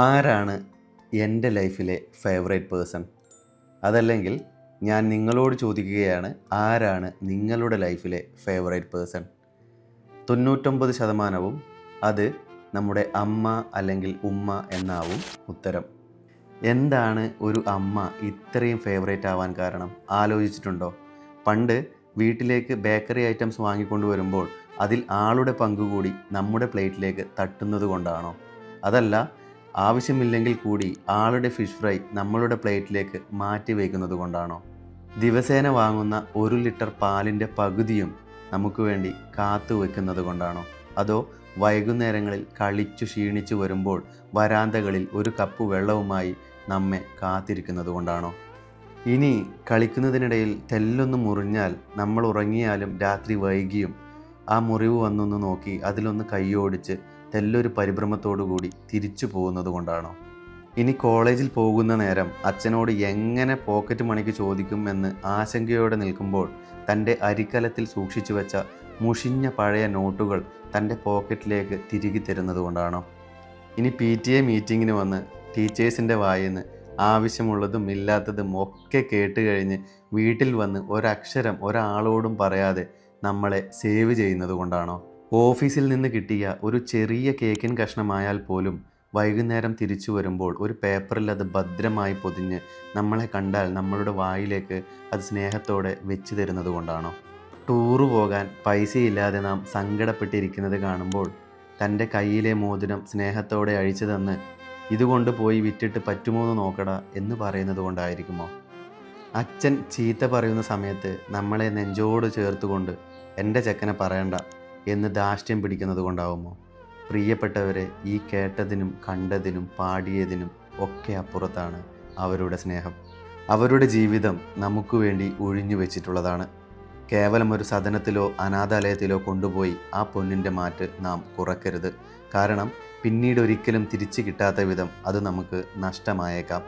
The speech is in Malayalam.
ആരാണ് എൻ്റെ ലൈഫിലെ ഫേവറേറ്റ് പേഴ്സൺ? അതല്ലെങ്കിൽ ഞാൻ നിങ്ങളോട് ചോദിക്കുകയാണ്, ആരാണ് നിങ്ങളുടെ ലൈഫിലെ ഫേവറേറ്റ് പേഴ്സൺ? 99% അത് നമ്മുടെ അമ്മ അല്ലെങ്കിൽ ഉമ്മ എന്നാവും ഉത്തരം. എന്താണ് ഒരു അമ്മ ഇത്രയും ഫേവറേറ്റ് ആവാൻ കാരണം ആലോചിച്ചിട്ടുണ്ടോ? പണ്ട് വീട്ടിലേക്ക് ബേക്കറി ഐറ്റംസ് വാങ്ങിക്കൊണ്ട് വരുമ്പോൾ അതിൽ ആളുടെ പങ്കുകൂടി നമ്മുടെ പ്ലേറ്റിലേക്ക് തട്ടുന്നത് കൊണ്ടാണോ? അതല്ല, ആവശ്യമില്ലെങ്കിൽ കൂടി ആളുടെ ഫിഷ് ഫ്രൈ നമ്മളുടെ പ്ലേറ്റിലേക്ക് മാറ്റി വയ്ക്കുന്നത് കൊണ്ടാണോ? ദിവസേന വാങ്ങുന്ന 1 ലിറ്റർ പാലിൻ്റെ പകുതിയും നമുക്ക് വേണ്ടി കാത്തു വെക്കുന്നത് കൊണ്ടാണോ? അതോ വൈകുന്നേരങ്ങളിൽ കളിച്ചു ക്ഷീണിച്ചു വരുമ്പോൾ വരാന്തകളിൽ ഒരു കപ്പ് വെള്ളവുമായി നമ്മെ കാത്തിരിക്കുന്നത് കൊണ്ടാണോ? ഇനി കളിക്കുന്നതിനിടയിൽ തെല്ലൊന്ന് മുറിഞ്ഞാൽ നമ്മൾ ഉറങ്ങിയാലും രാത്രി വൈകിയും ആ മുറിവ് വന്നൊന്ന് നോക്കി അതിലൊന്ന് കൈയോടിച്ച് തെല്ലൊരു പരിഭ്രമത്തോടു കൂടി തിരിച്ചു പോകുന്നത് കൊണ്ടാണോ? ഇനി കോളേജിൽ പോകുന്ന നേരം അച്ഛനോട് എങ്ങനെ പോക്കറ്റ് മണിക്ക് ചോദിക്കും എന്ന് ആശങ്കയോടെ നിൽക്കുമ്പോൾ തൻ്റെ അരിക്കലത്തിൽ സൂക്ഷിച്ചു വെച്ച മുഷിഞ്ഞ പഴയ നോട്ടുകൾ തൻ്റെ പോക്കറ്റിലേക്ക് തിരികെ തരുന്നത് കൊണ്ടാണോ? ഇനി PTA മീറ്റിങ്ങിന് വന്ന് ടീച്ചേഴ്സിൻ്റെ വായിന്ന് ആവശ്യമുള്ളതും ഇല്ലാത്തതും ഒക്കെ കേട്ട് കഴിഞ്ഞ് വീട്ടിൽ വന്ന് ഒരക്ഷരം ഒരാളോടും പറയാതെ നമ്മളെ സേവ് ചെയ്യുന്നത് കൊണ്ടാണോ? ഓഫീസിൽ നിന്ന് കിട്ടിയ ഒരു ചെറിയ കേക്കിൻ കഷ്ണമായാൽ പോലും വൈകുന്നേരം തിരിച്ചു വരുമ്പോൾ ഒരു പേപ്പറിൽ അത് ഭദ്രമായി പൊതിഞ്ഞ് നമ്മളെ കണ്ടാൽ നമ്മളുടെ വായിലേക്ക് അത് സ്നേഹത്തോടെ വെച്ച് തരുന്നത് കൊണ്ടാണോ? ടൂറ് പോകാൻ പൈസയില്ലാതെ നാം സങ്കടപ്പെട്ടിരിക്കുന്നത് കാണുമ്പോൾ തൻ്റെ കയ്യിലെ മോതിരം സ്നേഹത്തോടെ അഴിച്ചു തന്ന് ഇതുകൊണ്ട് പോയി വിറ്റിട്ട് പറ്റുമോ എന്ന് നോക്കടാ എന്ന് പറയുന്നത് കൊണ്ടായിരിക്കുമോ? അച്ഛൻ ചീത്ത പറയുന്ന സമയത്ത് നമ്മളെ നെഞ്ചോട് ചേർത്തുകൊണ്ട് എൻ്റെ ചെക്കനെ പറയണ്ട എന്ന് ധാർഷ്ട്യം പിടിക്കുന്നത് കൊണ്ടാവുമോ? പ്രിയപ്പെട്ടവരെ, ഈ കേട്ടതിനും കണ്ടതിനും പാടിയതിനും ഒക്കെ അപ്പുറത്താണ് അവരുടെ സ്നേഹം. അവരുടെ ജീവിതം നമുക്ക് വേണ്ടി ഒഴിഞ്ഞു വെച്ചിട്ടുള്ളതാണ്. കേവലം ഒരു സദനത്തിലോ അനാഥാലയത്തിലോ കൊണ്ടുപോയി ആ പൊന്നിൻ്റെ മാറ്റ് നാം കുറയ്ക്കരുത്. കാരണം പിന്നീട് ഒരിക്കലും തിരിച്ചു കിട്ടാത്ത വിധം അത് നമുക്ക് നഷ്ടമായേക്കാം.